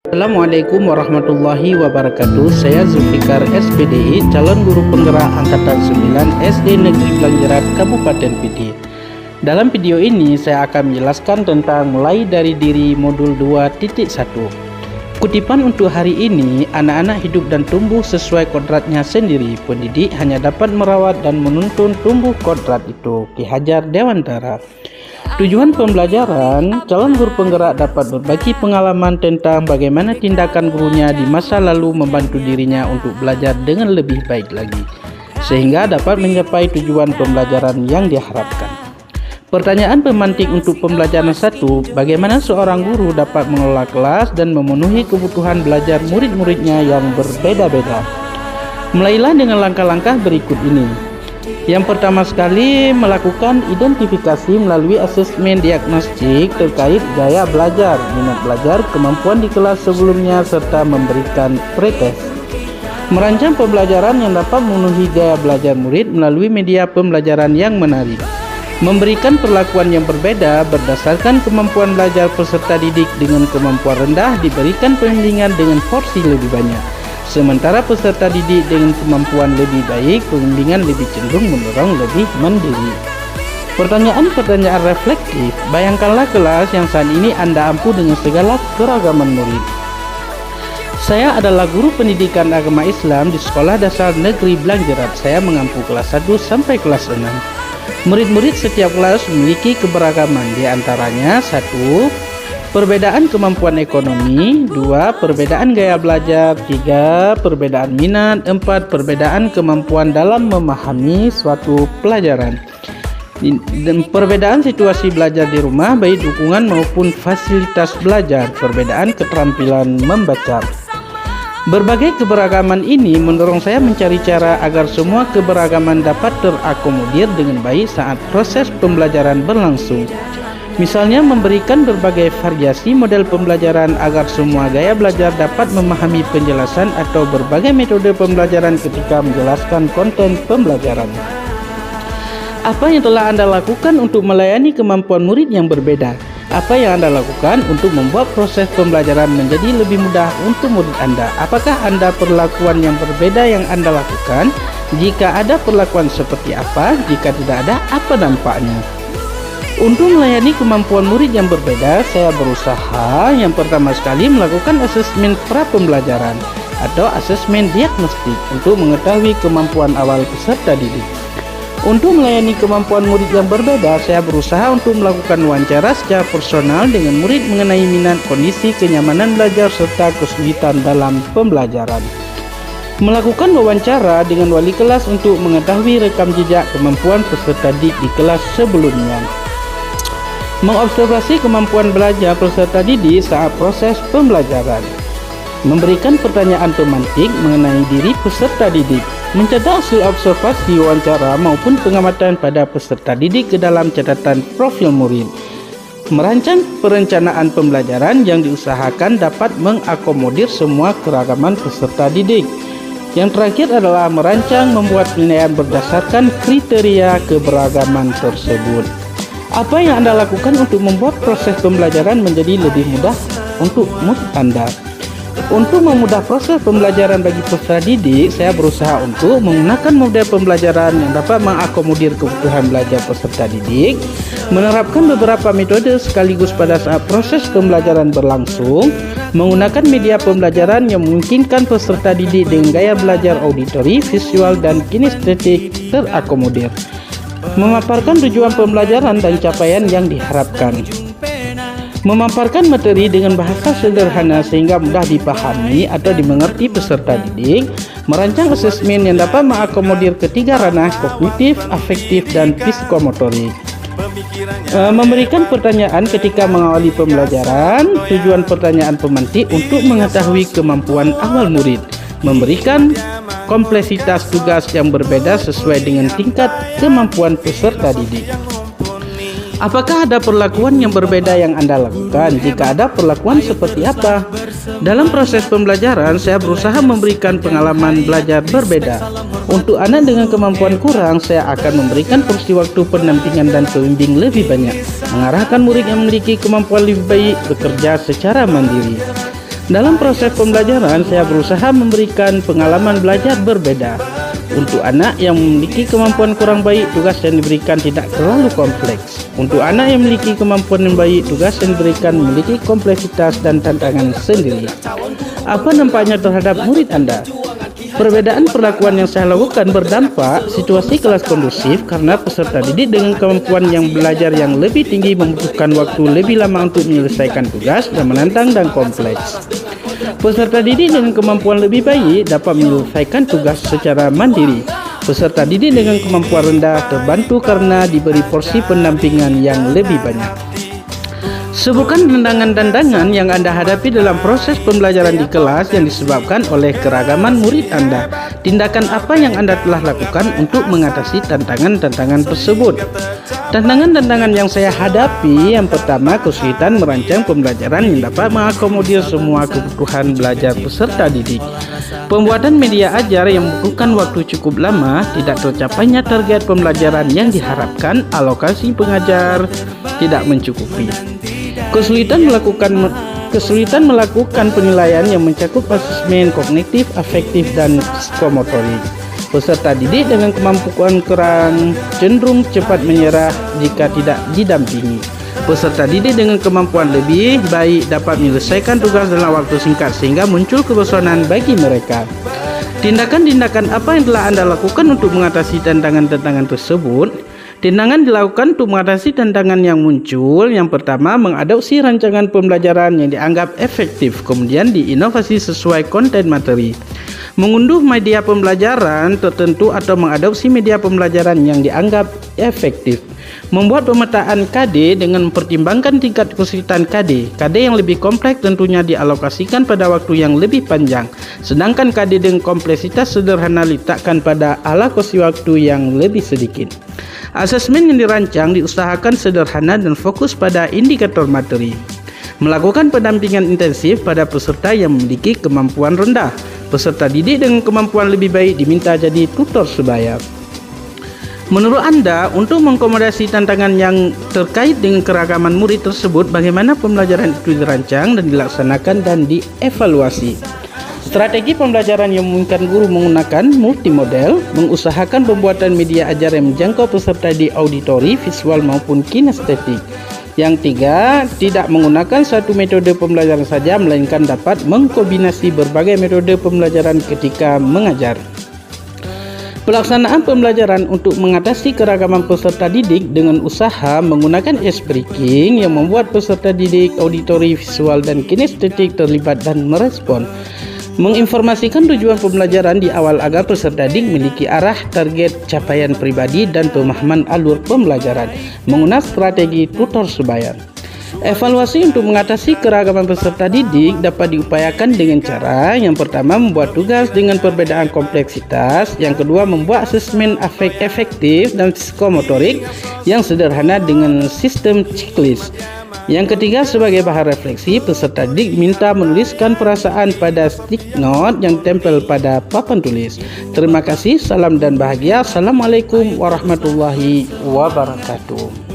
Assalamualaikum warahmatullahi wabarakatuh. Saya Zulfikar SPDI, calon guru penggerak angkatan 9 SD Negeri Blangjerat, Kabupaten Pidi. Dalam video ini saya akan menjelaskan tentang mulai dari diri modul 2.1. Kutipan untuk hari ini, anak-anak hidup dan tumbuh sesuai kodratnya sendiri. Pendidik hanya dapat merawat dan menuntun tumbuh kodrat itu. Ki Hajar Dewantara. Tujuan pembelajaran, calon guru penggerak dapat berbagi pengalaman tentang bagaimana tindakan gurunya di masa lalu membantu dirinya untuk belajar dengan lebih baik lagi, sehingga dapat mencapai tujuan pembelajaran yang diharapkan. Pertanyaan pemantik untuk pembelajaran 1, bagaimana seorang guru dapat mengelola kelas dan memenuhi kebutuhan belajar murid-muridnya yang berbeda-beda. Mulailah dengan langkah-langkah berikut ini. Yang pertama sekali, melakukan identifikasi melalui asesmen diagnostik terkait gaya belajar, minat belajar, kemampuan di kelas sebelumnya, serta memberikan pretest. Merancang pembelajaran yang dapat memenuhi gaya belajar murid melalui media pembelajaran yang menarik. Memberikan perlakuan yang berbeda berdasarkan kemampuan belajar peserta didik. Dengan kemampuan rendah diberikan pembimbingan dengan porsi lebih banyak. Sementara peserta didik dengan kemampuan lebih baik, pembimbingan lebih cenderung mendorong lebih mandiri. Pertanyaan-pertanyaan reflektif. Bayangkanlah kelas yang saat ini Anda ampu dengan segala keragaman murid. Saya adalah guru pendidikan agama Islam di Sekolah Dasar Negeri Blangjerat. Saya mengampu kelas 1 sampai kelas 6. Murid-murid setiap kelas memiliki keberagaman, di antaranya 1. Perbedaan kemampuan ekonomi, 2. Perbedaan gaya belajar, 3. Perbedaan minat, 4. Perbedaan kemampuan dalam memahami suatu pelajaran, dan perbedaan situasi belajar di rumah, baik dukungan maupun fasilitas belajar, perbedaan keterampilan membaca. Berbagai keberagaman ini mendorong saya mencari cara agar semua keberagaman dapat terakomodir dengan baik saat proses pembelajaran berlangsung. Misalnya memberikan berbagai variasi model pembelajaran agar semua gaya belajar dapat memahami penjelasan atau berbagai metode pembelajaran ketika menjelaskan konten pembelajaran. Apa yang telah Anda lakukan untuk melayani kemampuan murid yang berbeda? Apa yang Anda lakukan untuk membuat proses pembelajaran menjadi lebih mudah untuk murid Anda? Apakah Anda perlakuan yang berbeda yang Anda lakukan? Jika ada, perlakuan seperti apa? Jika tidak ada, apa dampaknya? Untuk melayani kemampuan murid yang berbeda, saya berusaha yang pertama sekali melakukan asesmen pra-pembelajaran atau asesmen diagnostik untuk mengetahui kemampuan awal peserta didik. Untuk melayani kemampuan murid yang berbeda, saya berusaha untuk melakukan wawancara secara personal dengan murid mengenai minat, kondisi, kenyamanan belajar, serta kesulitan dalam pembelajaran. Melakukan wawancara dengan wali kelas untuk mengetahui rekam jejak kemampuan peserta didik di kelas sebelumnya. Mengobservasi kemampuan belajar peserta didik saat proses pembelajaran. Memberikan pertanyaan pemantik mengenai diri peserta didik. Mencatat hasil observasi wawancara maupun pengamatan pada peserta didik ke dalam catatan profil murid. Merancang perencanaan pembelajaran yang diusahakan dapat mengakomodir semua keragaman peserta didik. Yang terakhir adalah merancang membuat penilaian berdasarkan kriteria keberagaman tersebut. Apa yang Anda lakukan untuk membuat proses pembelajaran menjadi lebih mudah untuk murid Anda? Untuk memudah proses pembelajaran bagi peserta didik, saya berusaha untuk menggunakan model pembelajaran yang dapat mengakomodir kebutuhan belajar peserta didik, menerapkan beberapa metode sekaligus pada saat proses pembelajaran berlangsung, menggunakan media pembelajaran yang memungkinkan peserta didik dengan gaya belajar auditori, visual, dan kinestetik terakomodir. Memaparkan tujuan pembelajaran dan capaian yang diharapkan. Memaparkan materi dengan bahasa sederhana sehingga mudah dipahami atau dimengerti peserta didik. Merancang asesmen yang dapat mengakomodir ketiga ranah kognitif, afektif, dan psikomotorik. Memberikan pertanyaan ketika mengawali pembelajaran. Tujuan pertanyaan pemantik untuk mengetahui kemampuan awal murid. Memberikan kompleksitas tugas yang berbeda sesuai dengan tingkat kemampuan peserta didik. Apakah ada perlakuan yang berbeda yang Anda lakukan? Jika ada, perlakuan seperti apa? Dalam proses pembelajaran, saya berusaha memberikan pengalaman belajar berbeda. Untuk anak dengan kemampuan kurang, saya akan memberikan porsi waktu pendampingan dan pembimbing lebih banyak. Mengarahkan murid yang memiliki kemampuan lebih baik bekerja secara mandiri. Dalam proses pembelajaran, saya berusaha memberikan pengalaman belajar berbeda. Untuk anak yang memiliki kemampuan kurang baik, tugas yang diberikan tidak terlalu kompleks. Untuk anak yang memiliki kemampuan yang baik, tugas yang diberikan memiliki kompleksitas dan tantangan sendiri. Apa nampaknya terhadap murid Anda? Perbedaan perlakuan yang saya lakukan berdampak situasi kelas kondusif karena peserta didik dengan kemampuan yang belajar yang lebih tinggi membutuhkan waktu lebih lama untuk menyelesaikan tugas yang menantang dan kompleks. Peserta didik dengan kemampuan lebih baik dapat menyelesaikan tugas secara mandiri. Peserta didik dengan kemampuan rendah terbantu karena diberi porsi pendampingan yang lebih banyak. Sebutkan tantangan-tantangan yang Anda hadapi dalam proses pembelajaran di kelas yang disebabkan oleh keragaman murid Anda. Tindakan apa yang Anda telah lakukan untuk mengatasi tantangan-tantangan tersebut? Tantangan-tantangan yang saya hadapi, yang pertama, kesulitan merancang pembelajaran yang dapat mengakomodir semua kebutuhan belajar peserta didik. Pembuatan media ajar yang membutuhkan waktu cukup lama, tidak tercapainya target pembelajaran yang diharapkan, alokasi pengajar tidak mencukupi. Kesulitan melakukan penilaian yang mencakup asesmen kognitif, afektif, dan psikomotorik. Peserta didik dengan kemampuan kurang cenderung cepat menyerah jika tidak didampingi. Peserta didik dengan kemampuan lebih baik dapat menyelesaikan tugas dalam waktu singkat sehingga muncul kebosanan bagi mereka. Tindakan-tindakan apa yang telah Anda lakukan untuk mengatasi tantangan-tantangan tersebut? Tindakan dilakukan untuk mengatasi tantangan yang muncul. Yang pertama, mengadopsi rancangan pembelajaran yang dianggap efektif, kemudian diinovasi sesuai konten materi. Mengunduh media pembelajaran tertentu atau mengadopsi media pembelajaran yang dianggap efektif. Membuat pemetaan KD dengan mempertimbangkan tingkat kesulitan KD. KD yang lebih kompleks tentunya dialokasikan pada waktu yang lebih panjang, sedangkan KD dengan kompleksitas sederhana diletakkan pada alokasi waktu yang lebih sedikit. Asesmen yang dirancang diusahakan sederhana dan fokus pada indikator materi. Melakukan pendampingan intensif pada peserta yang memiliki kemampuan rendah. Peserta didik dengan kemampuan lebih baik diminta jadi tutor sebaya. Menurut Anda, untuk mengakomodasi tantangan yang terkait dengan keragaman murid tersebut, bagaimana pembelajaran itu dirancang dan dilaksanakan dan dievaluasi? Strategi pembelajaran yang memungkinkan guru menggunakan multimodel, mengusahakan pembuatan media ajar yang menjangkau peserta di auditori, visual maupun kinestetik. Yang tiga, tidak menggunakan satu metode pembelajaran saja, melainkan dapat mengkombinasi berbagai metode pembelajaran ketika mengajar. Pelaksanaan pembelajaran untuk mengatasi keragaman peserta didik dengan usaha menggunakan ice breaking yang membuat peserta didik auditori, visual, dan kinestetik terlibat dan merespon. Menginformasikan tujuan pembelajaran di awal agar peserta didik memiliki arah, target, capaian pribadi, dan pemahaman alur pembelajaran. Menggunakan strategi tutor sebaya. Evaluasi untuk mengatasi keragaman peserta didik dapat diupayakan dengan cara yang pertama, membuat tugas dengan perbedaan kompleksitas. Yang kedua, membuat asesmen efektif dan psikomotorik yang sederhana dengan sistem checklist. Yang ketiga, sebagai bahan refleksi, peserta didik minta menuliskan perasaan pada stick note yang tempel pada papan tulis. Terima kasih, salam dan bahagia. Assalamualaikum warahmatullahi wabarakatuh.